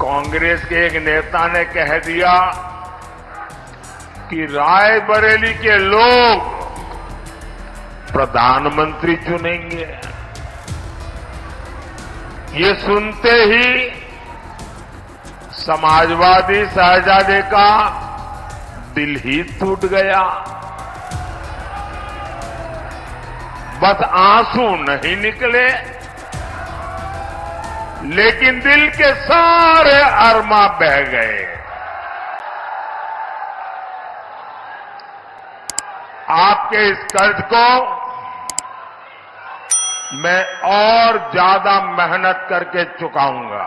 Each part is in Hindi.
कांग्रेस के एक नेता ने कह दिया कि रायबरेली के लोग प्रधानमंत्री चुनेंगे। ये सुनते ही समाजवादी शहजादे का दिल ही टूट गया। बस आंसू नहीं निकले, लेकिन दिल के सारे अरमा बह गए। आपके इस कर्ज को मैं और ज्यादा मेहनत करके चुकाऊंगा।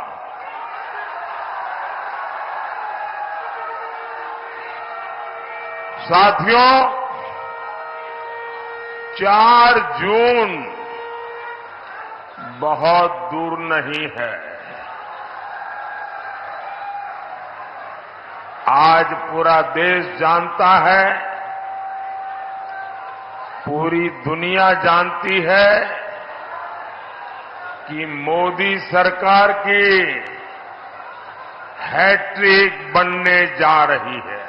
साथियों, 4 जून बहुत दूर नहीं है। आज पूरा देश जानता है, पूरी दुनिया जानती है कि मोदी सरकार की हैट्रिक बनने जा रही है।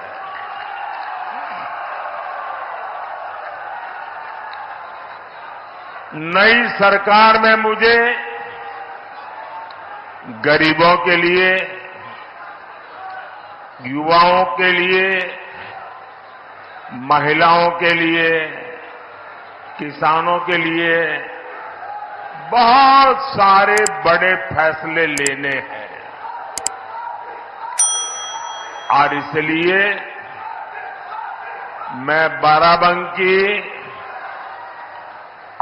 नई सरकार में मुझे गरीबों के लिए, युवाओं के लिए, महिलाओं के लिए, किसानों के लिए बहुत सारे बड़े फैसले लेने हैं। और इसलिए मैं बाराबंकी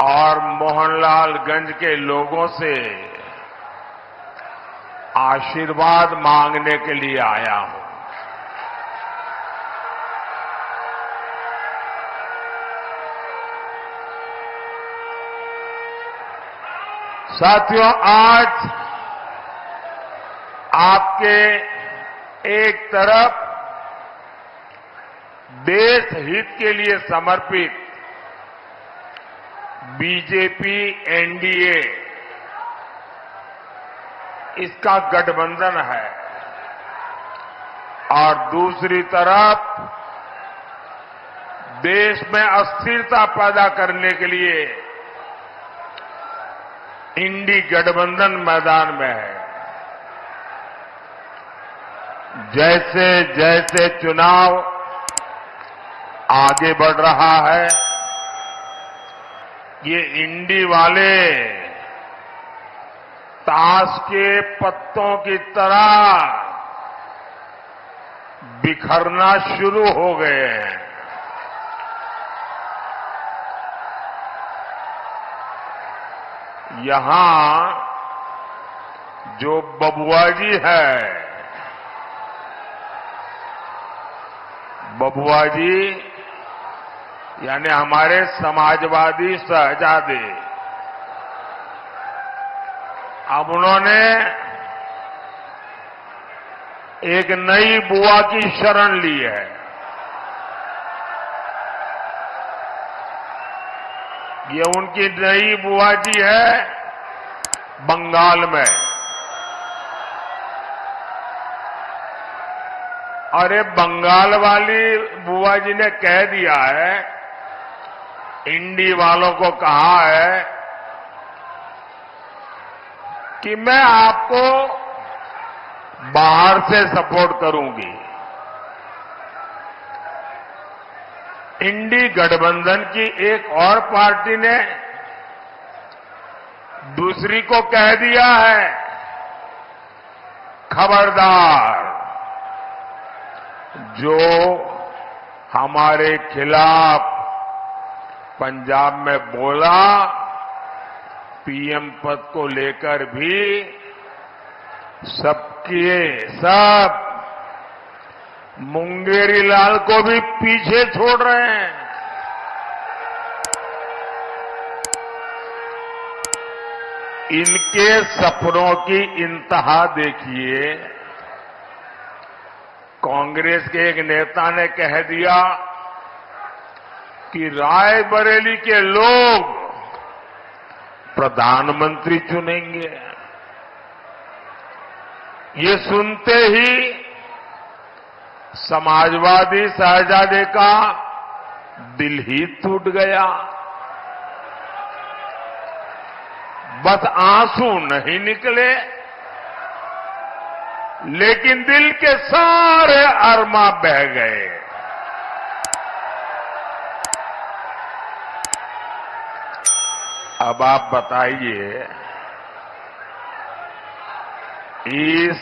और मोहनलालगंज के लोगों से आशीर्वाद मांगने के लिए आया हूं। साथियों, आज आपके एक तरफ देश हित के लिए समर्पित बीजेपी एनडीए इसका गठबंधन है, और दूसरी तरफ देश में अस्थिरता पैदा करने के लिए इंडी गठबंधन मैदान में है। जैसे जैसे चुनाव आगे बढ़ रहा है, ये इंडी वाले ताश के पत्तों की तरह बिखरना शुरू हो गए हैं। यहां जो बबुआजी है, बबुआजी यानी हमारे समाजवादी शहजादे, अब उन्होंने एक नई बुआ की शरण ली है। ये उनकी नई बुआ जी है बंगाल में। और ये बंगाल वाली बुआ जी ने कह दिया है, इंडी वालों को कहा है कि मैं आपको बाहर से सपोर्ट करूंगी। इंडी गठबंधन की एक और पार्टी ने दूसरी को कह दिया है, खबरदार, जो हमारे खिलाफ पंजाब में बोला, पीएम पद को लेकर भी सब मुंगेरी लाल को भी पीछे छोड़ रहे हैं। इनके सपनों की इंतहा देखिए। कांग्रेस के एक नेता ने कह दिया कि रायबरेली के लोग प्रधानमंत्री चुनेंगे। ये सुनते ही समाजवादी शहजादे का दिल ही टूट गया। बस आंसू नहीं निकले, लेकिन दिल के सारे अरमा बह गए। अब आप बताइए, इस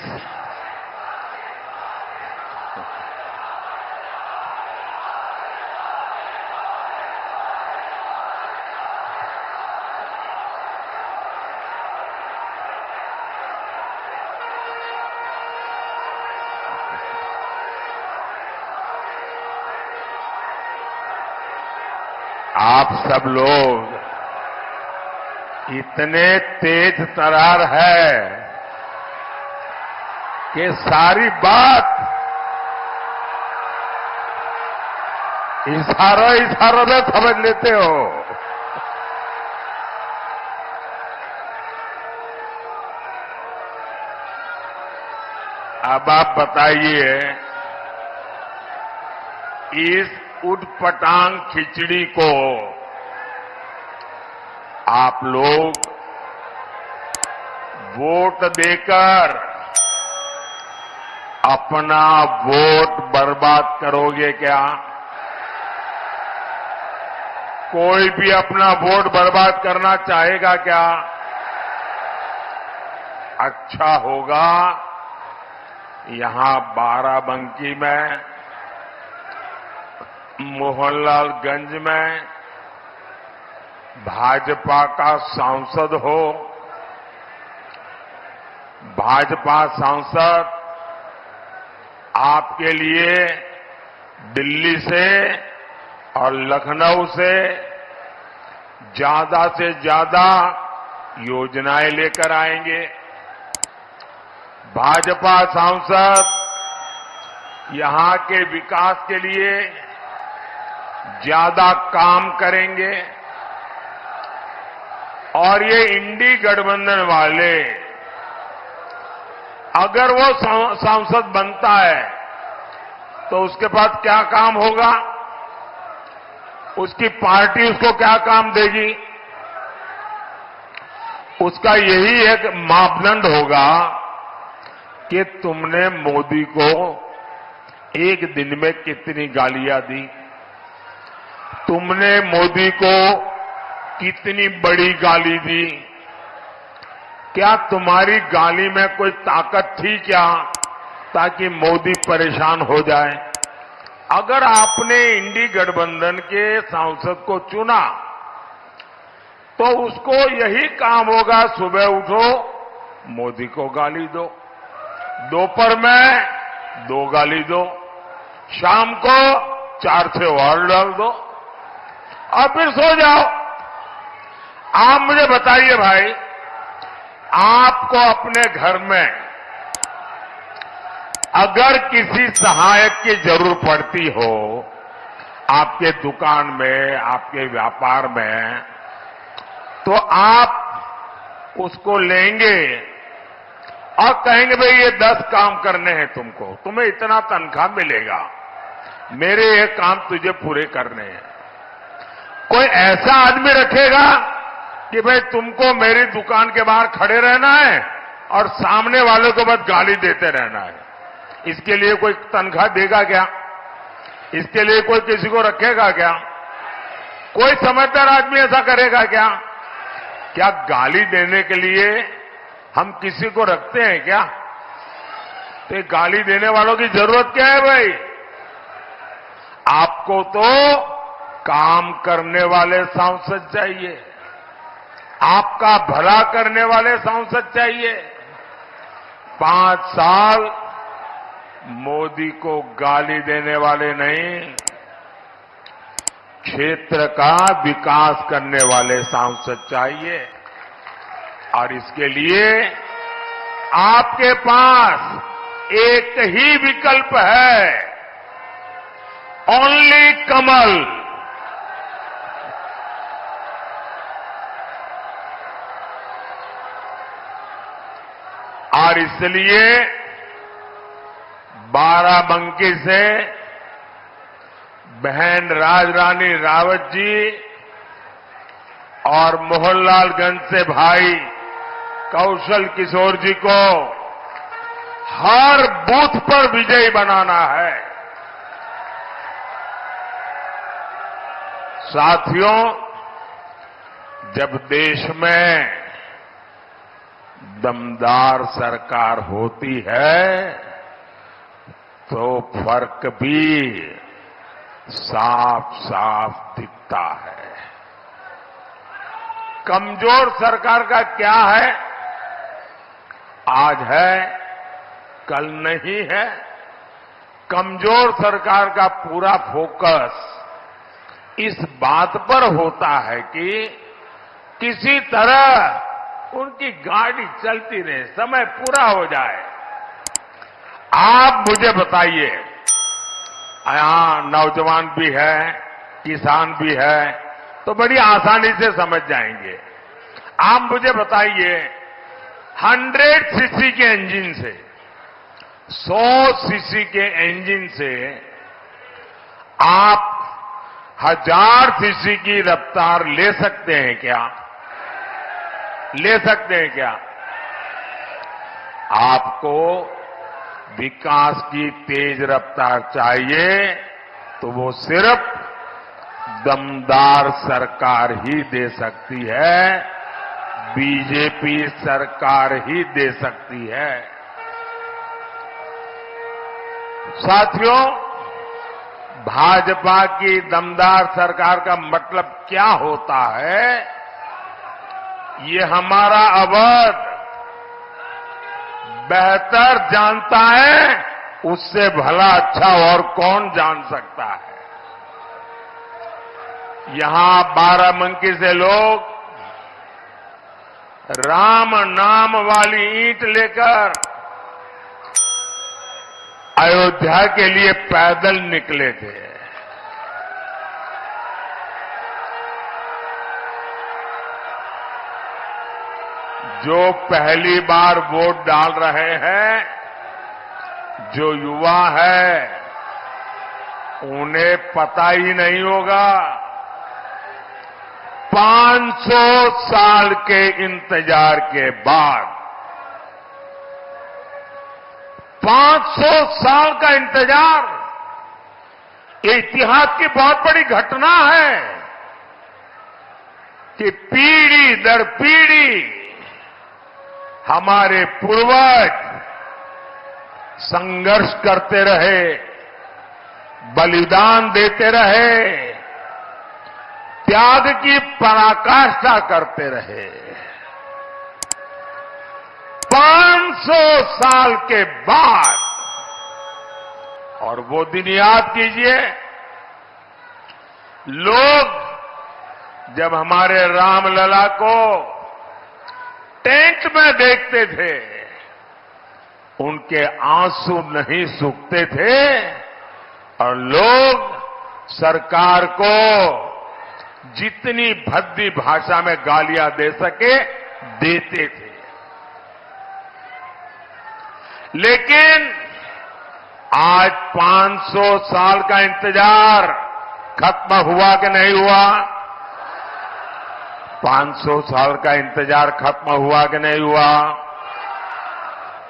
आप सब लोग इतने तेज तरार है कि सारी बात इशारों में समझ लेते हो। अब आप बताइए, इस उटपटांग खिचड़ी को आप लोग वोट देकर अपना वोट बर्बाद करोगे क्या? कोई भी अपना वोट बर्बाद करना चाहेगा क्या? अच्छा होगा यहां बाराबंकी में, मोहनलालगंज में भाजपा का सांसद हो। भाजपा सांसद आपके लिए दिल्ली से और लखनऊ से ज्यादा योजनाएं लेकर आएंगे। भाजपा सांसद यहां के विकास के लिए ज्यादा काम करेंगे और ये इंडी गठबंधन वाले, अगर वो सांसद बनता है तो उसके पास क्या काम होगा? उसकी पार्टी उसको क्या काम देगी? उसका यही एक मापदंड होगा कि तुमने मोदी को एक दिन में कितनी गालियां दी, तुमने मोदी को कितनी बड़ी गाली दी, क्या तुम्हारी गाली में कोई ताकत थी क्या ताकि मोदी परेशान हो जाए? अगर आपने इंडी गठबंधन के सांसद को चुना तो उसको यही काम होगा, सुबह उठो मोदी को गाली दो, दोपहर में 2 गाली दो, शाम को 4 से और डाल दो और फिर सो जाओ। आप मुझे बताइए भाई, आपको अपने घर में अगर किसी सहायक की जरूरत पड़ती हो, आपके दुकान में, आपके व्यापार में, तो आप उसको लेंगे और कहेंगे भाई ये 10 काम करने हैं तुमको, तुम्हें इतना तनख्वाह मिलेगा, मेरे ये काम तुझे पूरे करने हैं। कोई ऐसा आदमी रखेगा कि भाई तुमको मेरी दुकान के बाहर खड़े रहना है और सामने वाले को बस गाली देते रहना है, इसके लिए कोई तनख्वाह देगा क्या? इसके लिए कोई किसी को रखेगा क्या? कोई समझदार आदमी ऐसा करेगा क्या? क्या गाली देने के लिए हम किसी को रखते हैं क्या? तो गाली देने वालों की जरूरत क्या है भाई? आपको तो काम करने वाले सांसद चाहिए, आपका भला करने वाले सांसद चाहिए। 5 साल मोदी को गाली देने वाले नहीं, क्षेत्र का विकास करने वाले सांसद चाहिए। और इसके लिए आपके पास एक ही विकल्प है, ओनली कमल। और इसलिए बाराबंकी से बहन राजरानी रावत जी और मोहनलालगंज से भाई कौशल किशोर जी को हर बूथ पर विजयी बनाना है। साथियों, जब देश में दमदार सरकार होती है तो फर्क भी साफ साफ दिखता है। कमजोर सरकार का क्या है? आज है, कल नहीं है। कमजोर सरकार का पूरा फोकस इस बात पर होता है कि किसी तरह उनकी गाड़ी चलती रहे, समय पूरा हो जाए। आप मुझे बताइए, यहां नौजवान भी है, किसान भी है, तो बड़ी आसानी से समझ जाएंगे। आप मुझे बताइए, 100 सीसी के इंजन से 100 सीसी के इंजन से आप 1000 सीसी की रफ्तार ले सकते हैं क्या? ले सकते हैं क्या? आपको विकास की तेज रफ्तार चाहिए तो वो सिर्फ दमदार सरकार ही दे सकती है, बीजेपी सरकार ही दे सकती है। साथियों, भाजपा की दमदार सरकार का मतलब क्या होता है, ये हमारा अवध बेहतर जानता है, उससे भला अच्छा और कौन जान सकता है। यहां बाराबंकी से लोग राम नाम वाली ईंट लेकर अयोध्या के लिए पैदल निकले थे। जो पहली बार वोट डाल रहे हैं, जो युवा है, उन्हें पता ही नहीं होगा 500 साल के इंतजार के बाद, 500 साल का इंतजार, ये इतिहास की बहुत बड़ी घटना है कि पीढ़ी दर पीढ़ी हमारे पूर्वज संघर्ष करते रहे, बलिदान देते रहे, त्याग की पराकाष्ठा करते रहे। 500 साल के बाद, और वो दिन याद कीजिए, लोग जब हमारे रामलला को टेंट में देखते थे, उनके आंसू नहीं सूखते थे और लोग सरकार को जितनी भद्दी भाषा में गालियां दे सके देते थे। लेकिन आज 500 साल का इंतजार खत्म हुआ कि नहीं हुआ? 500 साल का इंतजार खत्म हुआ कि नहीं हुआ?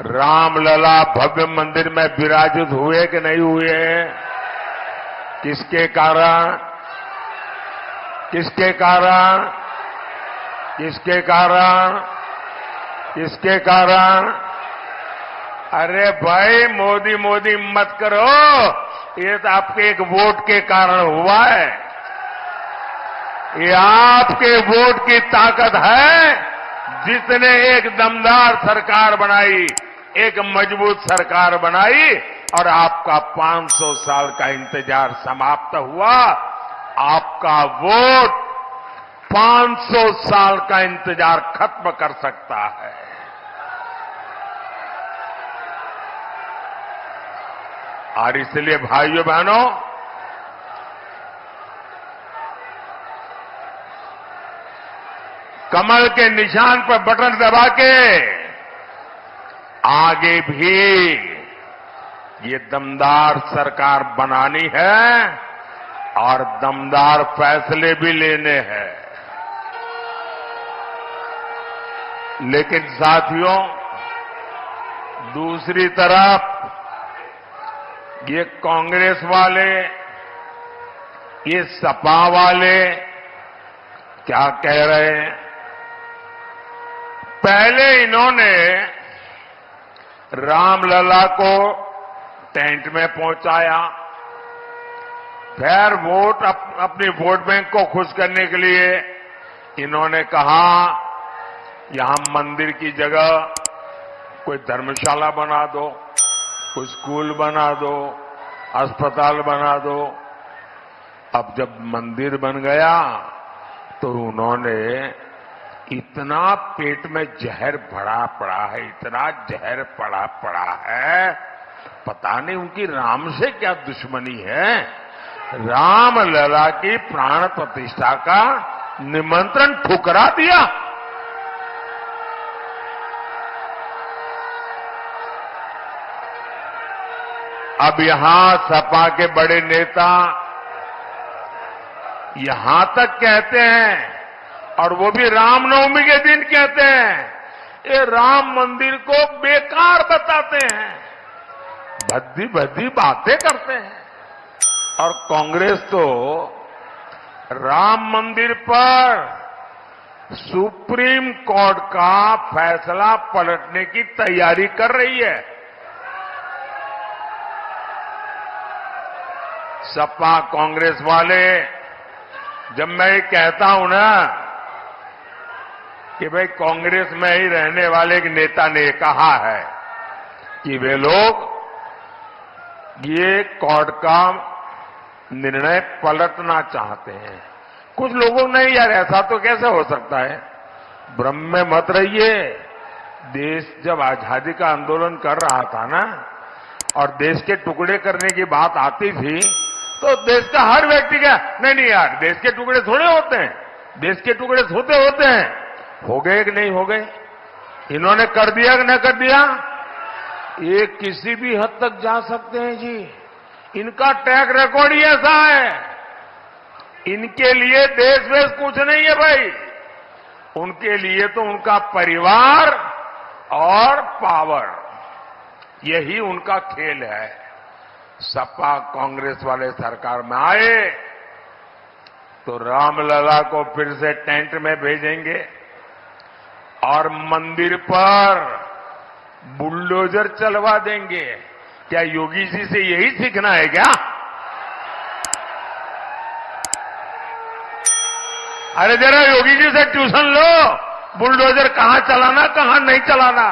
रामलला भव्य मंदिर में विराजित हुए कि नहीं हुए? किसके कारण? किसके कारण? किसके कारण? किसके कारण? अरे भाई, मोदी मोदी मत करो, ये तो आपके एक वोट के कारण हुआ है। ये आपके वोट की ताकत है, जिसने एक दमदार सरकार बनाई, एक मजबूत सरकार बनाई और आपका 500 साल का इंतजार समाप्त हुआ। आपका वोट 500 साल का इंतजार खत्म कर सकता है। और इसलिए भाइयों बहनों, कमल के निशान पर बटन दबा के आगे भी ये दमदार सरकार बनानी है और दमदार फैसले भी लेने हैं। लेकिन साथियों, दूसरी तरफ ये कांग्रेस वाले, ये सपा वाले क्या कह रहे हैं? पहले इन्होंने रामलला को टेंट में पहुंचाया, फिर अपनी वोट बैंक को खुश करने के लिए इन्होंने कहा यहां मंदिर की जगह कोई धर्मशाला बना दो, कोई स्कूल बना दो, अस्पताल बना दो। अब जब मंदिर बन गया तो उन्होंने इतना पेट में जहर भरा पड़ा है, इतना जहर पड़ा है, पता नहीं उनकी राम से क्या दुश्मनी है। रामलला की प्राण प्रतिष्ठा का निमंत्रण ठुकरा दिया। अब यहां सपा के बड़े नेता यहां तक कहते हैं, और वो भी रामनवमी के दिन कहते हैं, ये राम मंदिर को बेकार बताते हैं, भद्दी भद्दी बातें करते हैं। और कांग्रेस तो राम मंदिर पर सुप्रीम कोर्ट का फैसला पलटने की तैयारी कर रही है। सपा कांग्रेस वाले, जब मैं ये कहता हूं ना कि भाई कांग्रेस में ही रहने वाले एक नेता ने कहा है कि वे लोग ये कोर्ट का निर्णय पलटना चाहते हैं। कुछ लोगों ने, यार ऐसा तो कैसे हो सकता है, भ्रम में मत रहिए। देश जब आजादी का आंदोलन कर रहा था ना, और देश के टुकड़े करने की बात आती थी, तो देश का हर व्यक्ति क्या, नहीं यार देश के टुकड़े थोड़े होते हैं, देश के टुकड़े होते हैं। हो गए कि नहीं हो गए? इन्होंने कर दिया कि न कर दिया? ये किसी भी हद तक जा सकते हैं जी। इनका ट्रैक रिकॉर्ड ही ऐसा है। इनके लिए देश वेश कुछ नहीं है भाई, उनके लिए तो उनका परिवार और पावर, यही उनका खेल है। सपा कांग्रेस वाले सरकार में आए तो रामलला को फिर से टेंट में भेजेंगे और मंदिर पर बुलडोजर चलवा देंगे। क्या योगी जी से यही सीखना है क्या? अरे जरा योगी जी से ट्यूशन लो, बुलडोजर कहां चलाना कहां नहीं चलाना।